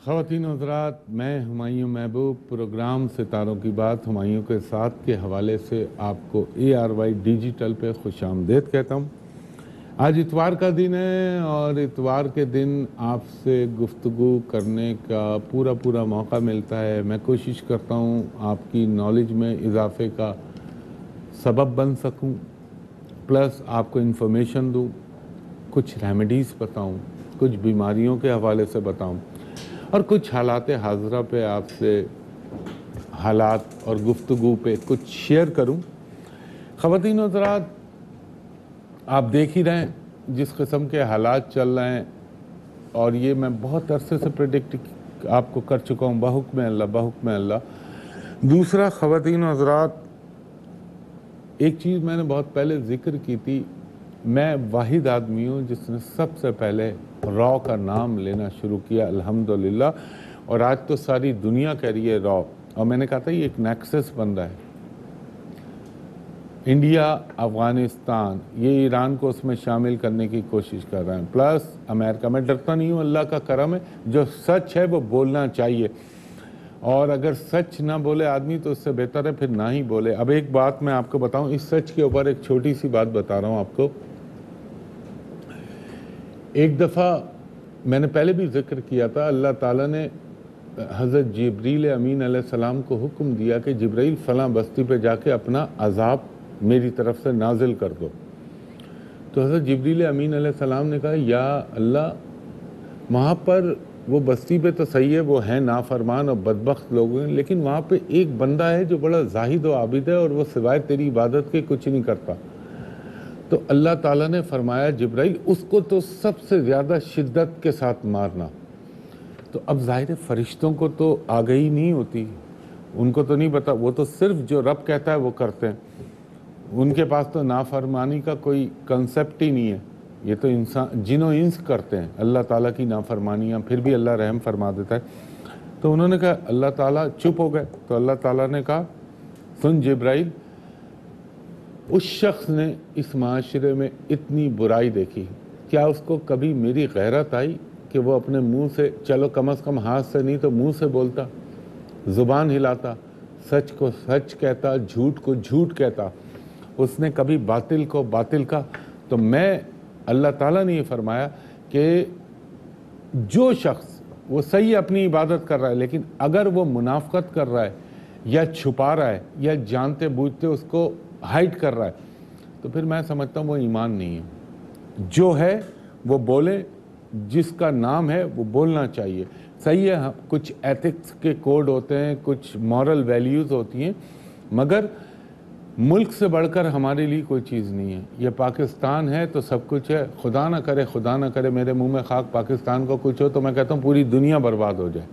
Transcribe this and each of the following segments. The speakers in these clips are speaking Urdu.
خواتین و حضرات، میں ہمایوں محبوب پروگرام ستاروں کی بات ہمایوں کے ساتھ کے حوالے سے آپ کو ARY ڈیجیٹل پہ خوش آمدید کہتا ہوں۔ آج اتوار کا دن ہے اور اتوار کے دن آپ سے گفتگو کرنے کا پورا موقع ملتا ہے۔ میں کوشش کرتا ہوں آپ کی نالج میں اضافے کا سبب بن سکوں، پلس آپ کو انفارمیشن دوں، کچھ ریمیڈیز بتاؤں، کچھ بیماریوں کے حوالے سے بتاؤں اور کچھ حالات حاضرہ پہ آپ سے حالات اور گفتگو پہ کچھ شیئر کروں۔ خواتین و حضرات، آپ دیکھ ہی رہے ہیں جس قسم کے حالات چل رہے ہیں، اور یہ میں بہت عرصے سے پریڈکٹ آپ کو کر چکا ہوں، بحکم اللہ۔ دوسرا، خواتین و حضرات، ایک چیز میں نے بہت پہلے ذکر کی تھی، میں واحد آدمی ہوں جس نے سب سے پہلے را کا نام لینا شروع کیا، الحمدللہ، اور آج تو ساری دنیا کہہ رہی ہے را، اور میں نے کہا تھا یہ ایک نیکسس بن رہا ہے۔ انڈیا، افغانستان، یہ ایران کو اس میں شامل کرنے کی کوشش کر رہے ہیں، پلس امریکہ۔ میں ڈرتا نہیں ہوں، اللہ کا کرم ہے، جو سچ ہے وہ بولنا چاہیے، اور اگر سچ نہ بولے آدمی تو اس سے بہتر ہے پھر نہ ہی بولے۔ اب ایک بات میں آپ کو بتاؤں، اس سچ کے اوپر ایک چھوٹی سی بات بتا رہا ہوں آپ کو۔ ایک دفعہ میں نے پہلے بھی ذکر کیا تھا، اللہ تعالیٰ نے حضرت جبریل امین علیہ السلام کو حکم دیا کہ جبرائیل فلاں بستی پہ جا کے اپنا عذاب میری طرف سے نازل کر دو۔ تو حضرت جبریل امین علیہ السلام نے کہا، یا اللہ، وہاں پر وہ بستی پہ تو صحیح ہے، وہ ہیں نافرمان اور بدبخت لوگ ہیں، لیکن وہاں پہ ایک بندہ ہے جو بڑا زاہد و عابد ہے اور وہ سوائے تیری عبادت کے کچھ نہیں کرتا۔ تو اللہ تعالیٰ نے فرمایا، جبرائیل، اس کو تو سب سے زیادہ شدت کے ساتھ مارنا۔ تو اب ظاہر فرشتوں کو تو آگہی نہیں ہوتی، ان کو تو نہیں پتا، وہ تو صرف جو رب کہتا ہے وہ کرتے ہیں، ان کے پاس تو نافرمانی کا کوئی کنسپٹ ہی نہیں ہے۔ یہ تو انسان، جن و انس کرتے ہیں اللہ تعالیٰ کی نافرمانیاں، پھر بھی اللہ رحم فرما دیتا ہے۔ تو انہوں نے کہا، اللہ تعالیٰ چپ ہو گئے۔ تو اللہ تعالیٰ نے کہا، سن جبرائیل، اس شخص نے اس معاشرے میں اتنی برائی دیکھی، کیا اس کو کبھی میری غیرت آئی کہ وہ اپنے منہ سے، چلو کم از کم ہاتھ سے نہیں تو منہ سے بولتا، زبان ہلاتا، سچ کو سچ کہتا، جھوٹ کو جھوٹ کہتا، اس نے کبھی باطل کو باطل کا؟ تو میں، اللہ تعالیٰ نے یہ فرمایا کہ جو شخص وہ صحیح اپنی عبادت کر رہا ہے، لیکن اگر وہ منافقت کر رہا ہے یا چھپا رہا ہے یا جانتے بوجھتے اس کو ہائٹ کر رہا ہے، تو پھر میں سمجھتا ہوں وہ ایمان نہیں ہے۔ جو ہے وہ بولے، جس کا نام ہے وہ بولنا چاہیے۔ صحیح ہے، کچھ ایتھکس کے کوڈ ہوتے ہیں، کچھ مورل ویلیوز ہوتی ہیں، مگر ملک سے بڑھ کر ہمارے لیے کوئی چیز نہیں ہے۔ یہ پاکستان ہے تو سب کچھ ہے، خدا نہ کرے میرے منہ میں خاک پاکستان کو کچھ ہو تو میں کہتا ہوں پوری دنیا برباد ہو جائے۔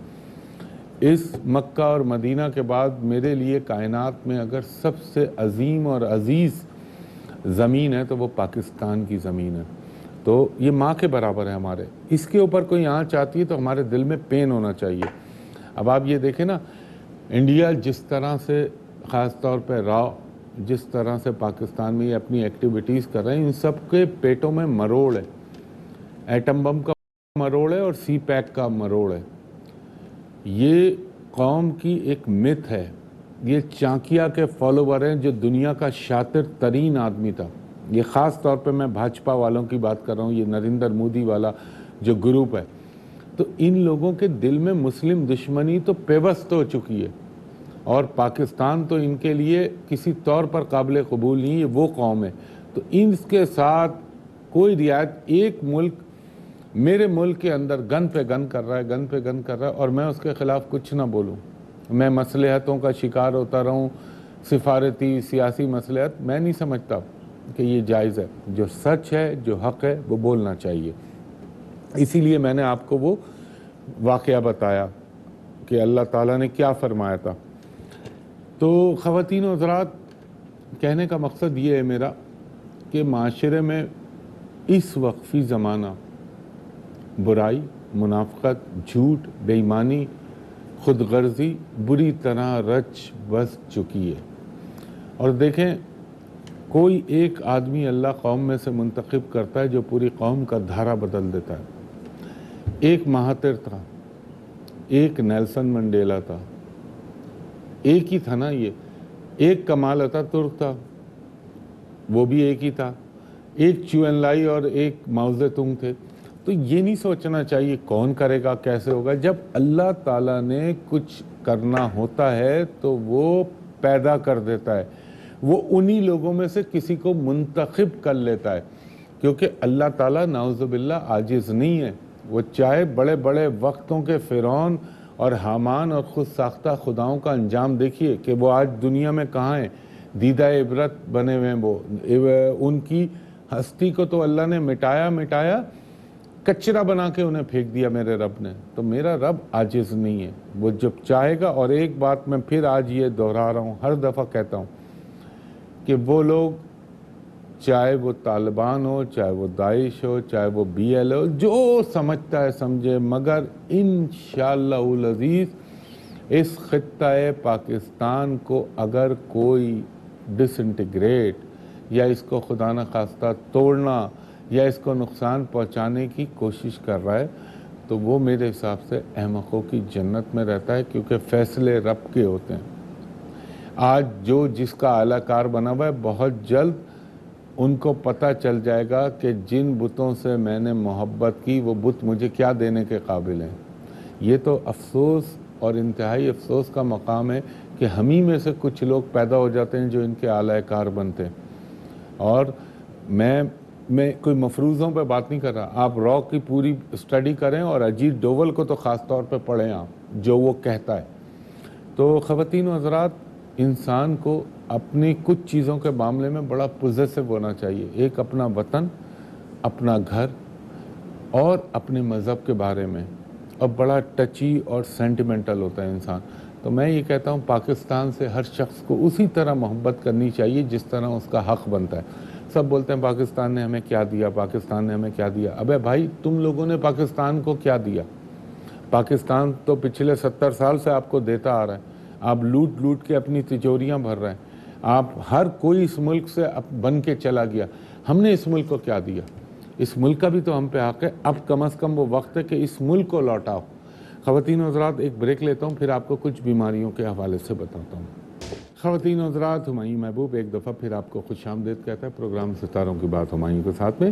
اس مکہ اور مدینہ کے بعد میرے لیے کائنات میں اگر سب سے عظیم اور عزیز زمین ہے تو وہ پاکستان کی زمین ہے، تو یہ ماں کے برابر ہے ہمارے۔ اس کے اوپر کوئی آنچ آتی ہے تو ہمارے دل میں پین ہونا چاہیے۔ اب آپ یہ دیکھیں نا، انڈیا جس طرح سے، خاص طور پہ را، جس طرح سے پاکستان میں یہ اپنی ایکٹیویٹیز کر رہے ہیں، ان سب کے پیٹوں میں مروڑ ہے، ایٹم بم کا مروڑ ہے اور سی پیک کا مروڑ ہے۔ یہ قوم کی ایک مت ہے، یہ چانکیا کے فالوور ہیں جو دنیا کا شاطر ترین آدمی تھا۔ یہ خاص طور پہ میں بھاجپا والوں کی بات کر رہا ہوں، یہ نریندر مودی والا جو گروپ ہے، تو ان لوگوں کے دل میں مسلم دشمنی تو پیوست ہو چکی ہے، اور پاکستان تو ان کے لیے کسی طور پر قابل قبول نہیں ہے، وہ قوم ہے۔ تو ان کے ساتھ کوئی رعایت، ایک ملک میرے ملک کے اندر گن پہ گن کر رہا ہے اور میں اس کے خلاف کچھ نہ بولوں، میں مصلحتوں کا شکار ہوتا رہوں، سفارتی سیاسی مصلحت، میں نہیں سمجھتا کہ یہ جائز ہے۔ جو سچ ہے، جو حق ہے، وہ بولنا چاہیے۔ اسی لیے میں نے آپ کو وہ واقعہ بتایا کہ اللہ تعالیٰ نے کیا فرمایا تھا۔ تو خواتین و حضرات، کہنے کا مقصد یہ ہے میرا کہ معاشرے میں اس وقت فی زمانہ برائی، منافقت، جھوٹ، بے ایمانی، خود غرضی بری طرح رچ بس چکی ہے۔ اور دیکھیں، کوئی ایک آدمی اللہ قوم میں سے منتخب کرتا ہے جو پوری قوم کا دھارا بدل دیتا ہے۔ ایک مہاتر تھا، ایک نیلسن منڈیلا تھا، ایک ہی تھا نا یہ. ایک کمال اتاتورک تھا، وہ بھی ایک ہی تھا. ایک چیو این لائی اور ایک ماؤ زے تونگ تھے. تو یہ نہیں سوچنا چاہیے کون کرے گا، کیسے ہوگا. جب اللہ تعالیٰ نے کچھ کرنا ہوتا ہے تو وہ پیدا کر دیتا ہے، وہ انہی لوگوں میں سے کسی کو منتخب کر لیتا ہے. کیونکہ اللہ تعالیٰ نعوذ باللہ عاجز نہیں ہے. وہ چاہے بڑے بڑے وقتوں کے فرعون اور حامان اور خود ساختہ خداؤں کا انجام دیکھیے کہ وہ آج دنیا میں کہاں ہیں، دیدہ عبرت بنے ہوئے ہیں. وہ ان کی ہستی کو تو اللہ نے مٹایا کچرا بنا کے انہیں پھینک دیا میرے رب نے. تو میرا رب عاجز نہیں ہے، وہ جب چاہے گا. اور ایک بات میں پھر آج یہ دہرا رہا ہوں، ہر دفعہ کہتا ہوں کہ وہ لوگ چاہے وہ طالبان ہو، چاہے وہ داعش ہو، چاہے وہ بی ایل ہو، جو سمجھتا ہے سمجھے، مگر انشاءاللہ العزیز اس خطہ پاکستان کو اگر کوئی ڈس انٹیگریٹ یا اس کو خدا نخواستہ توڑنا یا اس کو نقصان پہنچانے کی کوشش کر رہا ہے تو وہ میرے حساب سے احمقوں کی جنت میں رہتا ہے، کیونکہ فیصلے رب کے ہوتے ہیں. آج جو جس کا اعلی کار بنا ہوا ہے، بہت جلد ان کو پتہ چل جائے گا کہ جن بتوں سے میں نے محبت کی وہ بت مجھے کیا دینے کے قابل ہیں. یہ تو افسوس اور انتہائی افسوس کا مقام ہے کہ ہم ہی میں سے کچھ لوگ پیدا ہو جاتے ہیں جو ان کے اعلی کار بنتے ہیں. اور میں کوئی مفروضوں پہ بات نہیں کر رہا. آپ را کی پوری اسٹڈی کریں اور اجیت ڈوول کو تو خاص طور پہ پڑھیں آپ، جو وہ کہتا ہے. تو خواتین و حضرات، انسان کو اپنی کچھ چیزوں کے معاملے میں بڑا پوزیسو ہونا چاہیے. ایک اپنا وطن، اپنا گھر اور اپنے مذہب کے بارے میں، اور بڑا ٹچی اور سینٹیمنٹل ہوتا ہے انسان. تو میں یہ کہتا ہوں پاکستان سے ہر شخص کو اسی طرح محبت کرنی چاہیے جس طرح اس کا حق بنتا ہے. سب بولتے ہیں پاکستان نے ہمیں کیا دیا، پاکستان نے ہمیں کیا دیا. ابے بھائی، تم لوگوں نے پاکستان کو کیا دیا؟ پاکستان تو پچھلے 70 سال سے آپ کو دیتا آ رہا ہے. آپ لوٹ کے اپنی تجوریاں بھر رہے ہیں. آپ ہر کوئی اس ملک سے بن کے چلا گیا. ہم نے اس ملک کو کیا دیا؟ اس ملک کا بھی تو ہم پہ حق ہے. اب کم از کم وہ وقت ہے کہ اس ملک کو لوٹاؤ. خواتین و حضرات، ایک بریک لیتا ہوں، پھر آپ کو کچھ بیماریوں کے حوالے سے بتاتا ہوں. خواتین و حضرات، ہمایوں محبوب ایک دفعہ پھر آپ کو خوش آمدید کہتا ہے پروگرام ستاروں کی بات ہمایوں کے ساتھ میں.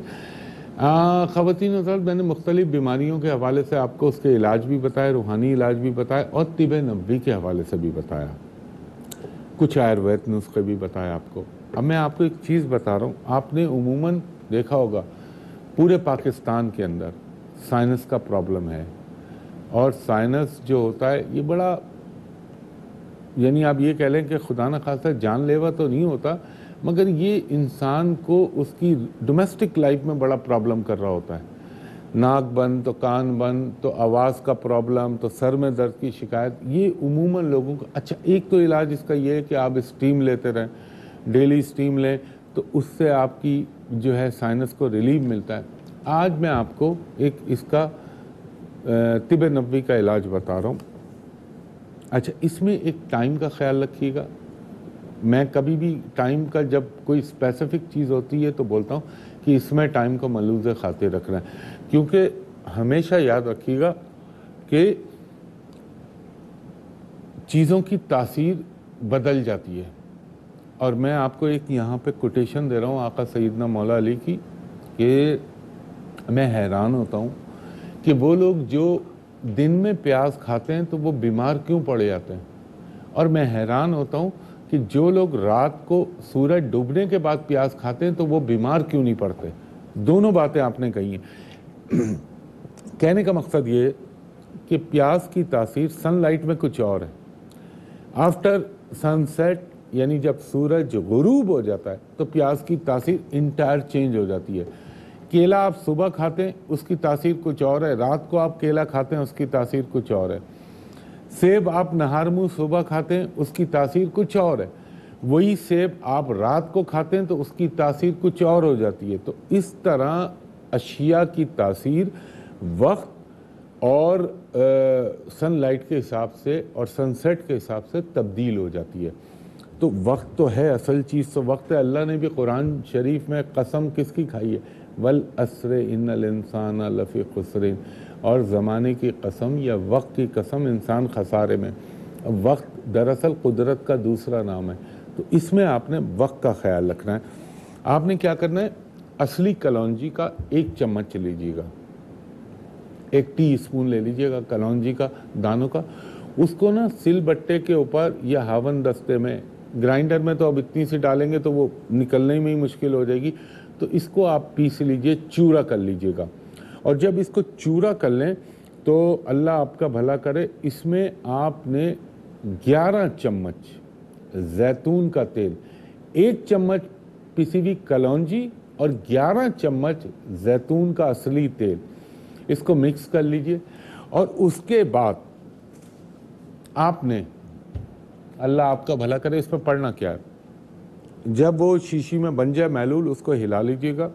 خواتین و حضرات، میں نے مختلف بیماریوں کے حوالے سے آپ کو اس کے علاج بھی بتائے، روحانی علاج بھی بتائے، اور طب نبوی کے حوالے سے بھی بتایا. کچھ آیوروید نسخے بھی بتائے آپ کو. اب میں آپ کو ایک چیز بتا رہا ہوں. آپ نے عموماً دیکھا ہوگا پورے پاکستان کے اندر سائنس کا پرابلم ہے. اور سائنس جو ہوتا ہے یہ بڑا، یعنی آپ یہ کہہ لیں کہ خدا نخواستہ جان لیوا تو نہیں ہوتا، مگر یہ انسان کو اس کی ڈومیسٹک لائف میں بڑا پرابلم کر رہا ہوتا ہے. ناک بند تو کان بند، تو آواز کا پرابلم، تو سر میں درد کی شکایت، یہ عموماً لوگوں کو. اچھا، ایک تو علاج اس کا یہ ہے کہ آپ اسٹیم لیتے رہیں، ڈیلی اسٹیم لیں، تو اس سے آپ کی جو ہے سائنس کو ریلیف ملتا ہے. آج میں آپ کو ایک اس کا طب نبوی کا علاج بتا رہا ہوں. اچھا، اس میں ایک ٹائم کا خیال رکھیے گا. میں کبھی بھی ٹائم کا جب کوئی اسپیسیفک چیز ہوتی ہے تو بولتا ہوں کہ اس میں ٹائم کو ملحوظ خاطر رکھنا ہے، کیونکہ ہمیشہ یاد رکھیے گا کہ چیزوں کی تاثیر بدل جاتی ہے. اور میں آپ کو ایک یہاں پہ کوٹیشن دے رہا ہوں آقا سیدنا مولا علی کی، کہ میں حیران ہوتا ہوں کہ وہ لوگ جو دن میں پیاز کھاتے ہیں تو وہ بیمار کیوں پڑے جاتے ہیں، اور میں حیران ہوتا ہوں کہ جو لوگ رات کو سورج ڈوبنے کے بعد پیاز کھاتے ہیں تو وہ بیمار کیوں نہیں پڑتے. دونوں باتیں آپ نے کہی ہیں. کہنے کا مقصد یہ ہے کہ پیاز کی تاثیر سن لائٹ میں کچھ اور ہے. آفٹر سن سیٹ، یعنی جب سورج غروب ہو جاتا ہے تو پیاز کی تاثیر انٹائر چینج ہو جاتی ہے. کیلا آپ صبح کھاتے ہیں اس کی تاثیر کچھ اور ہے، رات کو آپ کیلا کھاتے ہیں اس کی تاثیر کچھ اور ہے. سیب آپ نہار منہ صبح کھاتے ہیں اس کی تاثیر کچھ اور ہے، وہی سیب آپ رات کو کھاتے ہیں تو اس کی تاثیر کچھ اور ہو جاتی ہے. تو اس طرح اشیاء کی تاثیر وقت اور سن لائٹ کے حساب سے اور سن سیٹ کے حساب سے تبدیل ہو جاتی ہے. تو وقت تو ہے، اصل چیز تو وقت ہے. اللہ نے بھی قرآن شریف میں قسم کس کی کھائی ہے؟ والعصر ان الانسان لفی خسر، اور زمانے کی قسم یا وقت کی قسم، انسان خسارے میں۔ وقت دراصل قدرت کا دوسرا نام ہے، تو اس میں آپ نے وقت کا خیال رکھنا ہے۔ آپ نے کیا کرنا ہے، اصلی کلونجی کا 1 چمچ لیجیے گا، 1 ٹی اسپون لے لیجیے گا کلونجی کا دانوں کا، اس کو نا سل بٹے کے اوپر یا ہاون دستے میں، گرائنڈر میں تو اب اتنی سی ڈالیں گے تو وہ نکلنے میں ہی مشکل ہو جائے گی، تو اس کو آپ پیس لیجئے، چورا کر لیجئے گا۔ اور جب اس کو چورا کر لیں تو اللہ آپ کا بھلا کرے، اس میں آپ نے 11 چمچ زیتون کا تیل، 1 چمچ پسی ہوئی کلونجی اور 11 چمچ زیتون کا اصلی تیل، اس کو مکس کر لیجئے۔ اور اس کے بعد آپ نے، اللہ آپ کا بھلا کرے، اس پہ پڑھنا کیا ہے، جب وہ شیشی میں بن جائے محلول، اس کو ہلا لیجئے گا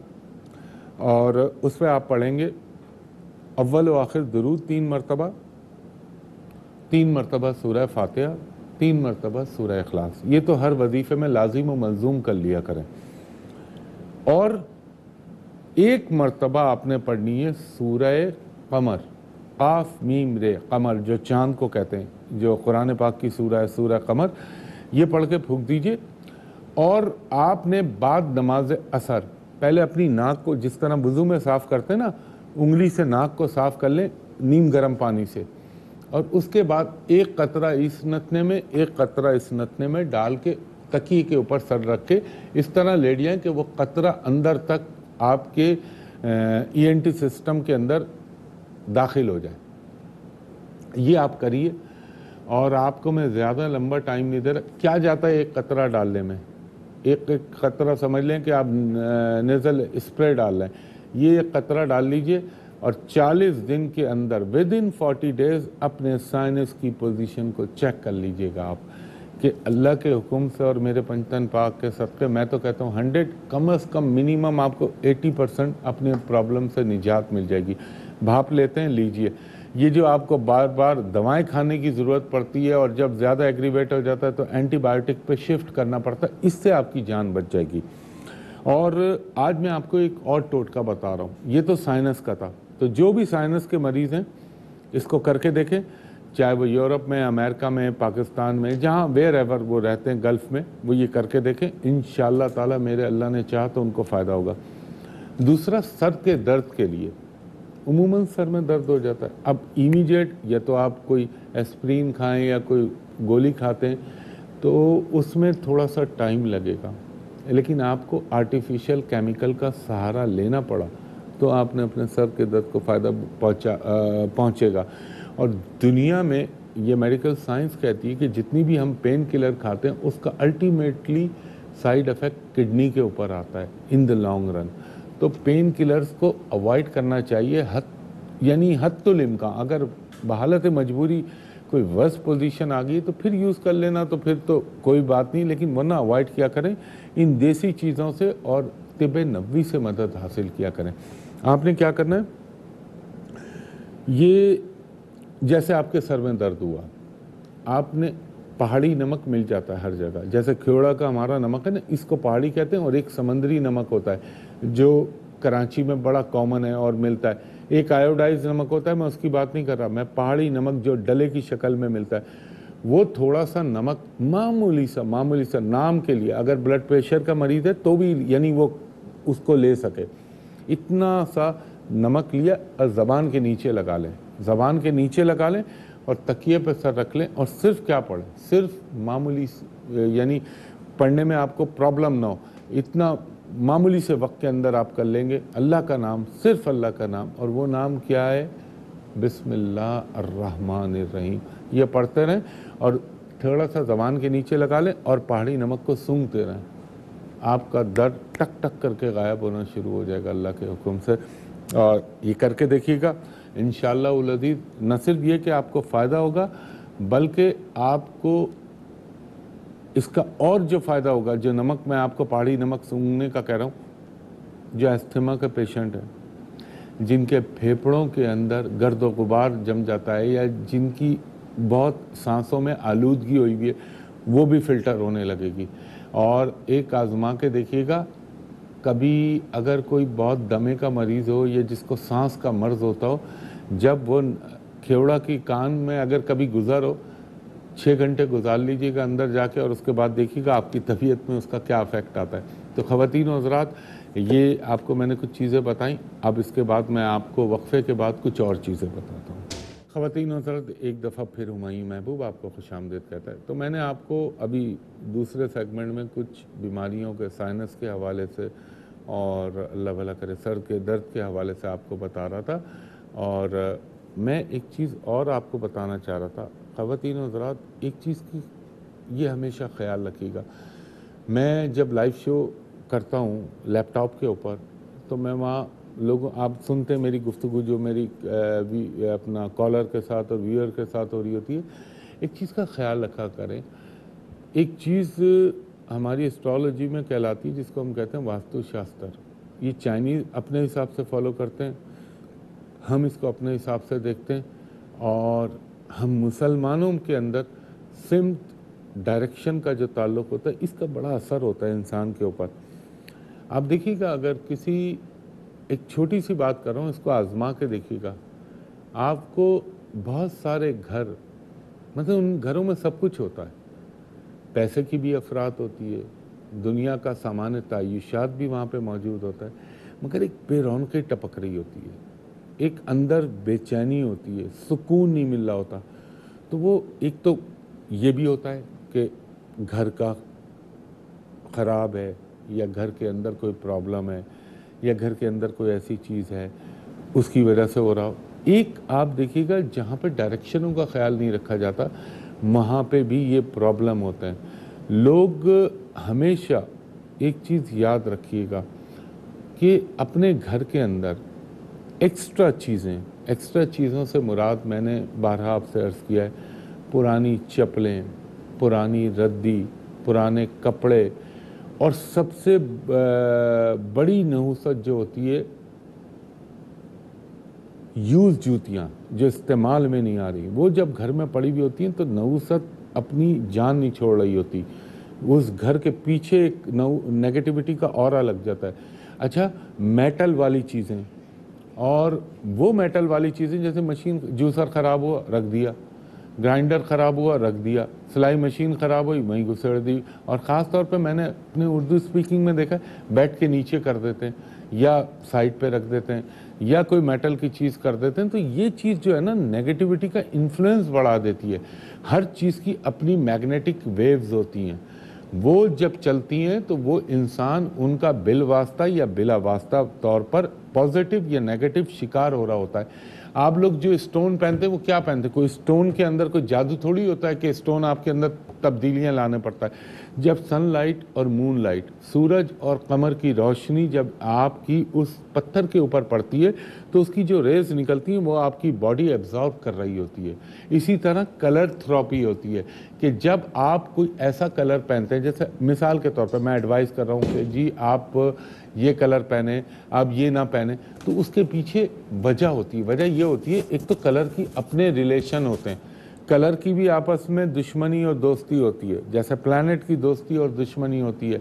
اور اس پہ آپ پڑھیں گے اول و آخر درود 3 مرتبہ، 3 مرتبہ سورہ فاتحہ، 3 مرتبہ سورہ اخلاص۔ یہ تو ہر وظیفے میں لازم و ملزوم کر لیا کریں۔ اور 1 مرتبہ آپ نے پڑھنی ہے سورہ قمر، قاف میم رے، قمر جو چاند کو کہتے ہیں، جو قرآن پاک کی سورہ ہے، سورہ قمر، یہ پڑھ کے پھونک دیجئے۔ اور آپ نے بعد نماز عصر پہلے اپنی ناک کو جس طرح وضو میں صاف کرتے ہیں نا، انگلی سے ناک کو صاف کر لیں نیم گرم پانی سے، اور اس کے بعد 1 قطرہ اس نتنے میں، 1 قطرہ اس نتنے میں ڈال کے تکیے کے اوپر سر رکھ کے اس طرح لیٹ جائیں کہ وہ قطرہ اندر تک آپ کے ENT سسٹم کے اندر داخل ہو جائے۔ یہ آپ کریے، اور آپ کو میں زیادہ لمبا ٹائم نہیں دے رہا، کیا جاتا ہے 1 قطرہ ڈالنے میں، 1 قطرہ سمجھ لیں کہ آپ نیزل اسپرے ڈال رہے ہیں، یہ 1 قطرہ ڈال لیجئے، اور 40 دن کے اندر within 40 days اپنے سائنس کی پوزیشن کو چیک کر لیجئے گا آپ، کہ اللہ کے حکم سے اور میرے پنجتن پاک کے صدقے میں تو کہتا ہوں 100 کم از کم منیمم آپ کو 80% اپنے پرابلم سے نجات مل جائے گی۔ بھاپ لیتے ہیں، لیجئے۔ یہ جو آپ کو بار بار دوائیں کھانے کی ضرورت پڑتی ہے اور جب زیادہ ایگریویٹ ہو جاتا ہے تو اینٹی بائیوٹک پہ شفٹ کرنا پڑتا ہے، اس سے آپ کی جان بچ جائے گی۔ اور آج میں آپ کو ایک اور ٹوٹکا بتا رہا ہوں، یہ تو سائنس کا تھا، تو جو بھی سائنس کے مریض ہیں اس کو کر کے دیکھیں، چاہے وہ یورپ میں، امریکہ میں، پاکستان میں، جہاں ویئر ایور وہ رہتے ہیں، گلف میں، وہ یہ کر کے دیکھیں، انشاءاللہ تعالی میرے اللہ نے چاہا تو ان کو فائدہ ہوگا۔ دوسرا، سر کے درد کے لیے، عموماً سر میں درد ہو جاتا ہے، اب ایمیڈیٹ یا تو آپ کوئی ایسپرین کھائیں یا کوئی گولی کھاتے ہیں تو اس میں تھوڑا سا ٹائم لگے گا، لیکن آپ کو آرٹیفیشل کیمیکل کا سہارا لینا پڑا تو آپ نے اپنے سر کے درد کو فائدہ پہنچے گا۔ اور دنیا میں یہ میڈیکل سائنس کہتی ہے کہ جتنی بھی ہم پین کلر کھاتے ہیں اس کا الٹیمیٹلی سائیڈ افیکٹ کڈنی کے اوپر آتا ہے ان دا لانگ رن، تو پین کلرز کو اوائڈ کرنا چاہیے، یعنی حد الامکان۔ اگر بحالت مجبوری کوئی ورس پوزیشن آ گئی تو پھر یوز کر لینا، تو پھر تو کوئی بات نہیں، لیکن ورنہ اوائڈ کیا کریں ان دیسی چیزوں سے اور طب نبوی سے مدد حاصل کیا کریں۔ آپ نے کیا کرنا ہے، یہ جیسے آپ کے سر میں درد ہوا، آپ نے پہاڑی نمک مل جاتا ہے ہر جگہ، جیسے کھیوڑا کا ہمارا نمک ہے نا، اس کو پہاڑی کہتے ہیں، اور ایک سمندری نمک ہوتا ہے جو کراچی میں بڑا کامن ہے اور ملتا ہے، ایک آیوڈائز نمک ہوتا ہے، میں اس کی بات نہیں کر رہا، میں پہاڑی نمک جو ڈلے کی شکل میں ملتا ہے، وہ تھوڑا سا نمک معمولی سا نام کے لیے، اگر بلڈ پریشر کا مریض ہے تو بھی یعنی وہ اس کو لے سکے، اتنا سا نمک لیا اور زبان کے نیچے لگا لیں، زبان کے نیچے لگا لیں اور تکیے پہ سر رکھ لیں، اور صرف کیا پڑھیں، صرف معمولی، یعنی پڑھنے میں آپ کو پرابلم نہ ہو، اتنا معمولی سے وقت کے اندر آپ کر لیں گے، اللہ کا نام، صرف اللہ کا نام، اور وہ نام کیا ہے، بسم اللہ الرحمن الرحیم، یہ پڑھتے رہیں اور تھوڑا سا زبان کے نیچے لگا لیں اور پہاڑی نمک کو سونگھتے رہیں، آپ کا درد ٹک ٹک کر کے غائب ہونا شروع ہو جائے گا اللہ کے حکم سے۔ اور یہ کر کے دیکھیے گا انشاءاللہ العزیز، نہ صرف یہ کہ آپ کو فائدہ ہوگا بلکہ آپ کو اس کا اور جو فائدہ ہوگا، جو نمک میں آپ کو پہاڑی نمک سونگھنے کا کہہ رہا ہوں، جو استھما کے پیشنٹ ہیں، جن کے پھیپھڑوں کے اندر گرد و غبار جم جاتا ہے یا جن کی بہت سانسوں میں آلودگی ہوئی ہوئی ہے، وہ بھی فلٹر ہونے لگے گی۔ اور ایک آزما کے دیکھیے گا، کبھی اگر کوئی بہت دمے کا مریض ہو یا جس کو سانس کا مرض ہوتا ہو، جب وہ کھیوڑا کی کان میں اگر کبھی گزر ہو، 6 گھنٹے گزار لیجئے گا اندر جا کے، اور اس کے بعد دیکھیے گا آپ کی طبیعت میں اس کا کیا افیکٹ آتا ہے۔ تو خواتین و حضرات، یہ آپ کو میں نے کچھ چیزیں بتائیں، اب اس کے بعد میں آپ کو وقفے کے بعد کچھ اور چیزیں بتاتا ہوں۔ خواتین و حضرات، ایک دفعہ پھر ہمایوں محبوب آپ کو خوش آمدید کہتا ہے۔ تو میں نے آپ کو ابھی دوسرے سیگمنٹ میں کچھ بیماریوں کے سائنس کے حوالے سے اور اللہ بھلا کرے سر کے درد کے حوالے سے آپ کو بتا رہا تھا، اور میں ایک چیز اور آپ کو بتانا چاہ رہا تھا۔ خواتین و حضرات، ایک چیز کی یہ ہمیشہ خیال رکھیے گا، میں جب لائیو شو کرتا ہوں لیپ ٹاپ کے اوپر، تو میں وہاں لوگوں، آپ سنتے ہیں میری گفتگو جو میری اپنا کالر کے ساتھ اور ویور کے ساتھ ہو رہی ہوتی ہے، ایک چیز کا خیال رکھا کریں۔ ایک چیز ہماری اسٹرالوجی میں کہلاتی ہے جس کو ہم کہتے ہیں واستو شاستر۔ یہ چائنیز اپنے حساب سے فالو کرتے ہیں، ہم اس کو اپنے حساب سے دیکھتے ہیں، اور ہم مسلمانوں کے اندر سمت ڈائریکشن کا جو تعلق ہوتا ہے، اس کا بڑا اثر ہوتا ہے انسان کے اوپر۔ آپ دیکھیے گا، اگر کسی ایک چھوٹی سی بات کر رہا ہوں، اس کو آزما کے دیکھیے گا، آپ کو بہت سارے گھر، مطلب ان گھروں میں سب کچھ ہوتا ہے، پیسے کی بھی افراد ہوتی ہے، دنیا کا سامان تعیشات بھی وہاں پہ موجود ہوتا ہے، مگر ایک بے رونقی ٹپک رہی ہوتی ہے، ایک اندر بے چینی ہوتی ہے، سکون نہیں مل رہا ہوتا۔ تو وہ ایک تو یہ بھی ہوتا ہے کہ گھر کا خراب ہے، یا گھر کے اندر کوئی پرابلم ہے، یا گھر کے اندر کوئی ایسی چیز ہے اس کی وجہ سے ہو رہا ہو۔ ایک آپ دیکھیے گا جہاں پہ ڈائریکشنوں کا خیال نہیں رکھا جاتا، وہاں پہ بھی یہ پرابلم ہوتا ہے۔ لوگ ہمیشہ ایک چیز یاد رکھیے گا کہ اپنے گھر کے اندر ایکسٹرا چیزوں سے مراد میں نے بارہا آپ سے عرض کیا ہے، پرانی چپلیں، پرانی ردی، پرانے کپڑے، اور سب سے بڑی نحوست جو ہوتی ہے، یوز جوتیاں جو استعمال میں نہیں آ رہی، وہ جب گھر میں پڑی ہوئی ہوتی ہیں تو نحوست اپنی جان نہیں چھوڑ رہی ہوتی، اس گھر کے پیچھے ایک نیگیٹیوٹی کا اورا لگ جاتا ہے۔ اچھا، میٹل والی چیزیں، اور وہ میٹل والی چیزیں جیسے مشین، جوسر خراب ہوا رکھ دیا، گرائنڈر خراب ہوا رکھ دیا، سلائی مشین خراب ہوئی وہیں گھسڑ دی، اور خاص طور پہ میں نے اپنے اردو سپیکنگ میں دیکھا بیڈ کے نیچے کر دیتے ہیں، یا سائڈ پہ رکھ دیتے ہیں، یا کوئی میٹل کی چیز کر دیتے ہیں۔ تو یہ چیز جو ہے نا، نیگیٹیوٹی کا انفلوئنس بڑھا دیتی ہے۔ ہر چیز کی اپنی میگنیٹک ویوز ہوتی ہیں، وہ جب چلتی ہیں تو وہ انسان ان کا بالواسطہ یا بلا واسطہ طور پر پازیٹیو یا نیگیٹو شکار ہو رہا ہوتا ہے۔ آپ لوگ جو اسٹون پہنتے ہیں وہ کیا پہنتے ہیں؟ کوئی اسٹون کے اندر کوئی جادو تھوڑی ہوتا ہے کہ اسٹون آپ کے اندر تبدیلیاں لانے پڑتا ہے۔ جب سن لائٹ اور مون لائٹ، سورج اور قمر کی روشنی جب آپ کی اس پتھر کے اوپر پڑتی ہے تو اس کی جو ریز نکلتی ہیں وہ آپ کی باڈی ایبزارب کر رہی ہوتی ہے۔ اسی طرح کلر تھراپی ہوتی ہے کہ جب آپ کوئی ایسا کلر پہنتے ہیں، جیسے مثال کے طور پر میں ایڈوائز کر رہا ہوں کہ جی آپ یہ کلر پہنیں، آپ یہ نہ پہنیں، تو اس کے پیچھے وجہ ہوتی ہے۔ وجہ یہ ہوتی ہے، ایک تو کلر کی اپنے ریلیشن ہوتے ہیں، کلر کی بھی آپس میں دشمنی اور دوستی ہوتی ہے، جیسے پلانٹ کی دوستی اور دشمنی ہوتی ہے۔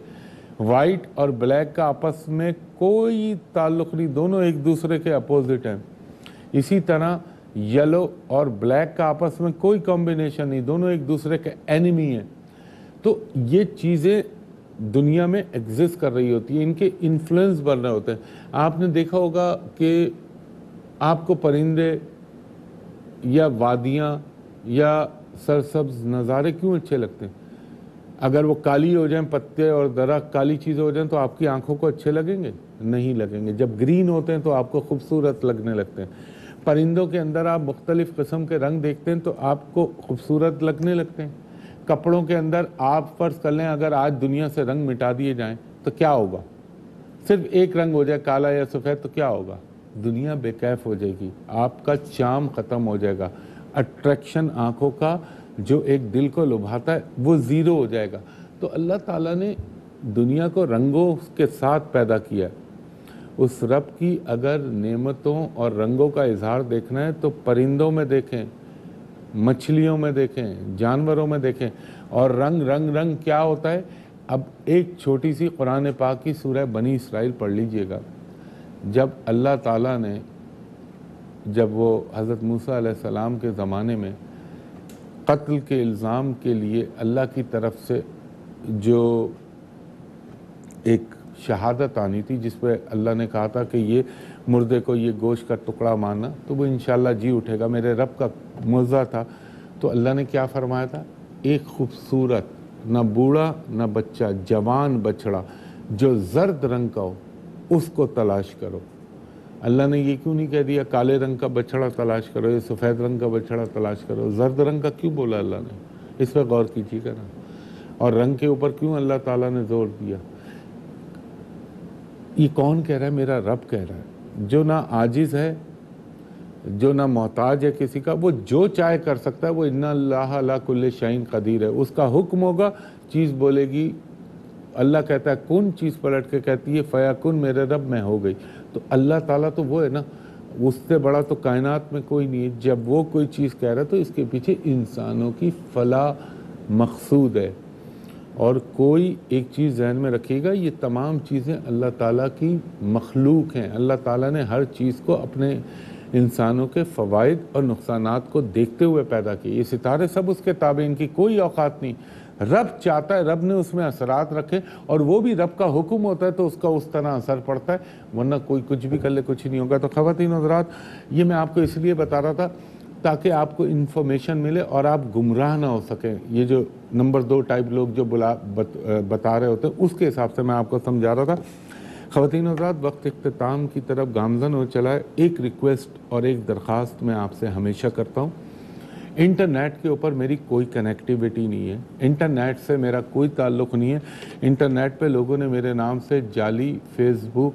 وائٹ اور بلیک کا آپس میں کوئی تعلق نہیں، دونوں ایک دوسرے کے اپوزٹ ہیں۔ اسی طرح یلو اور بلیک کا آپس میں کوئی کمبینیشن نہیں، دونوں ایک دوسرے کے اینیمی ہیں۔ تو یہ چیزیں دنیا میں ایگزسٹ کر رہی ہوتی ہیں، ان کے انفلوئنس بن رہے ہوتے ہیں۔ آپ نے دیکھا ہوگا کہ آپ کو پرندے یا وادیاں یا سرسبز نظارے کیوں اچھے لگتے ہیں؟ اگر وہ کالی ہو جائیں، پتے اور درخت کالی چیزیں ہو جائیں تو آپ کی آنکھوں کو اچھے لگیں گے؟ نہیں لگیں گے۔ جب گرین ہوتے ہیں تو آپ کو خوبصورت لگنے لگتے ہیں۔ پرندوں کے اندر آپ مختلف قسم کے رنگ دیکھتے ہیں تو آپ کو خوبصورت لگنے لگتے ہیں۔ کپڑوں کے اندر آپ فرض کر لیں اگر آج دنیا سے رنگ مٹا دیے جائیں تو کیا ہوگا؟ صرف ایک رنگ ہو جائے، کالا یا سفید، تو کیا ہوگا؟ دنیا بے کیف ہو جائے گی، آپ کا چارم ختم ہو جائے گا، اٹریکشن آنکھوں کا جو ایک دل کو لبھاتا ہے وہ زیرو ہو جائے گا۔ تو اللہ تعالیٰ نے دنیا کو رنگوں کے ساتھ پیدا کیا۔ اس رب کی اگر نعمتوں اور رنگوں کا اظہار دیکھنا ہے تو پرندوں میں دیکھیں، مچھلیوں میں دیکھیں، جانوروں میں دیکھیں۔ اور رنگ رنگ رنگ کیا ہوتا ہے؟ اب ایک چھوٹی سی قرآن پاک کی سورہ بنی اسرائیل پڑھ لیجئے گا. جب اللہ تعالیٰ نے جب وہ حضرت موسیٰ علیہ السلام کے زمانے میں قتل کے الزام کے لیے اللہ کی طرف سے جو ایک شہادت آنی تھی جس پہ اللہ نے کہا تھا کہ یہ مردے کو یہ گوشت کا ٹکڑا مارنا تو وہ انشاءاللہ جی اٹھے گا، میرے رب کا معجزہ تھا. تو اللہ نے کیا فرمایا تھا؟ ایک خوبصورت، نہ بوڑھا نہ بچہ، جوان بچڑا جو زرد رنگ کا ہو اس کو تلاش کرو. اللہ نے یہ کیوں نہیں کہہ دیا کالے رنگ کا بچڑا تلاش کرو یا سفید رنگ کا بچڑا تلاش کرو؟ زرد رنگ کا کیوں بولا اللہ نے؟ اس پہ غور کیجیے گا نا. اور رنگ کے اوپر کیوں اللہ تعالیٰ نے زور دیا؟ یہ کون کہہ رہا ہے؟ میرا رب کہہ رہا ہے، جو نہ عاجز ہے، جو نہ محتاج ہے کسی کا، وہ جو چاہے کر سکتا ہے. وہ ان اللہ علی کل شیء قدیر ہے. اس کا حکم ہوگا، چیز بولے گی. اللہ کہتا ہے کن، چیز پلٹ کے کہتی ہے فیکن، میرے رب میں ہو گئی. تو اللہ تعالیٰ تو وہ ہے نا، اس سے بڑا تو کائنات میں کوئی نہیں ہے. جب وہ کوئی چیز کہہ رہا ہے تو اس کے پیچھے انسانوں کی فلاح مقصود ہے. اور کوئی ایک چیز ذہن میں رکھیے گا، یہ تمام چیزیں اللہ تعالیٰ کی مخلوق ہیں. اللہ تعالیٰ نے ہر چیز کو اپنے انسانوں کے فوائد اور نقصانات کو دیکھتے ہوئے پیدا کی. یہ ستارے سب اس کے تابع، ان کی کوئی اوقات نہیں. رب چاہتا ہے، رب نے اس میں اثرات رکھے، اور وہ بھی رب کا حکم ہوتا ہے تو اس کا اس طرح اثر پڑتا ہے، ورنہ کوئی کچھ بھی کر لے کچھ نہیں ہوگا. تو خواتین و حضرات، یہ میں آپ کو اس لیے بتا رہا تھا تاکہ آپ کو انفارمیشن ملے اور آپ گمراہ نہ ہو سکیں. یہ جو نمبر 2 ٹائپ لوگ جو بتا رہے ہوتے ہیں اس کے حساب سے میں آپ کو سمجھا رہا تھا. خواتین و حضرات، وقت اختتام کی طرف گامزن ہو چلا ہے. ایک ریکویسٹ اور ایک درخواست میں آپ سے ہمیشہ کرتا ہوں. انٹرنیٹ کے اوپر میری کوئی کنیکٹیویٹی نہیں ہے، انٹرنیٹ سے میرا کوئی تعلق نہیں ہے. انٹرنیٹ پہ لوگوں نے میرے نام سے جعلی فیس بک،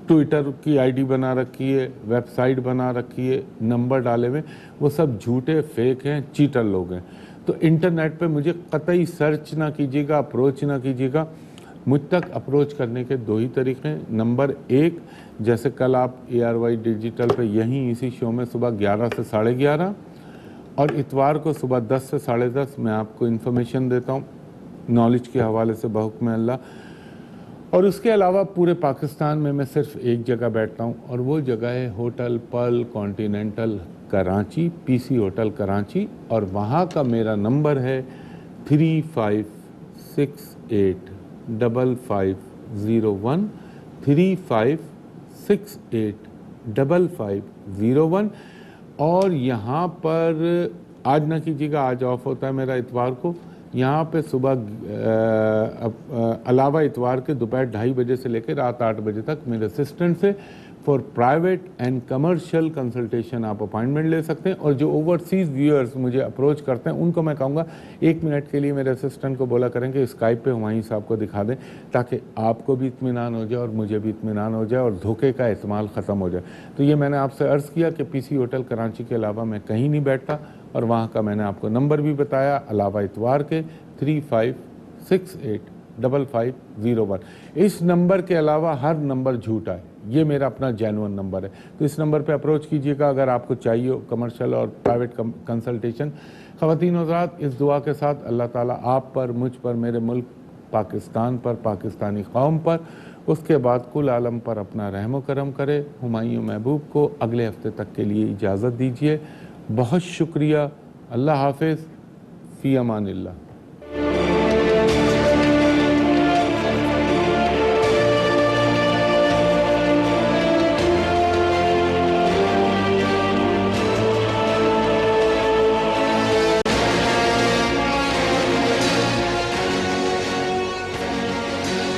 ٹویٹر کی آئی ڈی بنا رکھی ہے، ویب سائٹ بنا رکھی ہے، نمبر ڈالے ہوئے. وہ سب جھوٹے، فیک ہیں، چیٹر لوگ ہیں. تو انٹرنیٹ پہ مجھے قطعی سرچ نہ کیجیے گا، اپروچ نہ کیجیے گا. مجھ تک اپروچ کرنے کے 2 ہی طریقے ہیں. نمبر 1، جیسے کل آپ ARY ڈیجیٹل پہ یہیں اسی شو میں صبح 11 سے 11:30 اور اتوار کو صبح 10 سے 10:30 میں آپ کو انفارمیشن دیتا ہوں نالج کے حوالے سے بحکم اللہ. اور اس کے علاوہ پورے پاکستان میں صرف ایک جگہ بیٹھتا ہوں، اور وہ جگہ ہے hotel Pearl Continental Karachi, PC hotel Karachi. اور وہاں کا میرا نمبر ہے 35685501 35685501. اور یہاں پر آج نہ کیجیے گا، آج آف ہوتا ہے میرا اتوار کو. یہاں پہ صبح علاوہ اتوار کے دوپہر 2:30 بجے سے لے کے رات 8 بجے تک میرے اسسٹنٹ سے for private and commercial consultation آپ اپائنٹمنٹ لے سکتے ہیں. اور جو اوورسیز ویورز مجھے اپروچ کرتے ہیں ان کو میں کہوں گا 1 منٹ کے لیے میرے اسسٹنٹ کو بولا کریں کہ اسکائپ پہ ہمایوں صاحب کو دکھا دیں، تاکہ آپ کو بھی اطمینان ہو جائے اور مجھے بھی اطمینان ہو جائے اور دھوکے کا استعمال ختم ہو جائے. تو یہ میں نے آپ سے عرض کیا کہ PC ہوٹل کراچی کے علاوہ میں کہیں نہیں بیٹھتا، اور وہاں کا میں نے آپ کو نمبر بھی بتایا علاوہ اتوار کے 35685501. اس نمبر کے علاوہ ہر نمبر جھوٹا ہے، یہ میرا اپنا جینوئن نمبر ہے. تو اس نمبر پہ اپروچ کیجیے گا اگر آپ کو چاہیے ہو کمرشل اور پرائیویٹ کنسلٹیشن. خواتین و حضرات، اس دعا کے ساتھ اللہ تعالیٰ آپ پر، مجھ پر، میرے ملک پاکستان پر، پاکستانی قوم پر، اس کے بعد کل عالم پر اپنا رحم و کرم کرے. ہمایوں محبوب کو اگلے ہفتے تک کے لیے اجازت دیجیے. بہت شکریہ. اللہ حافظ. فی امان اللہ.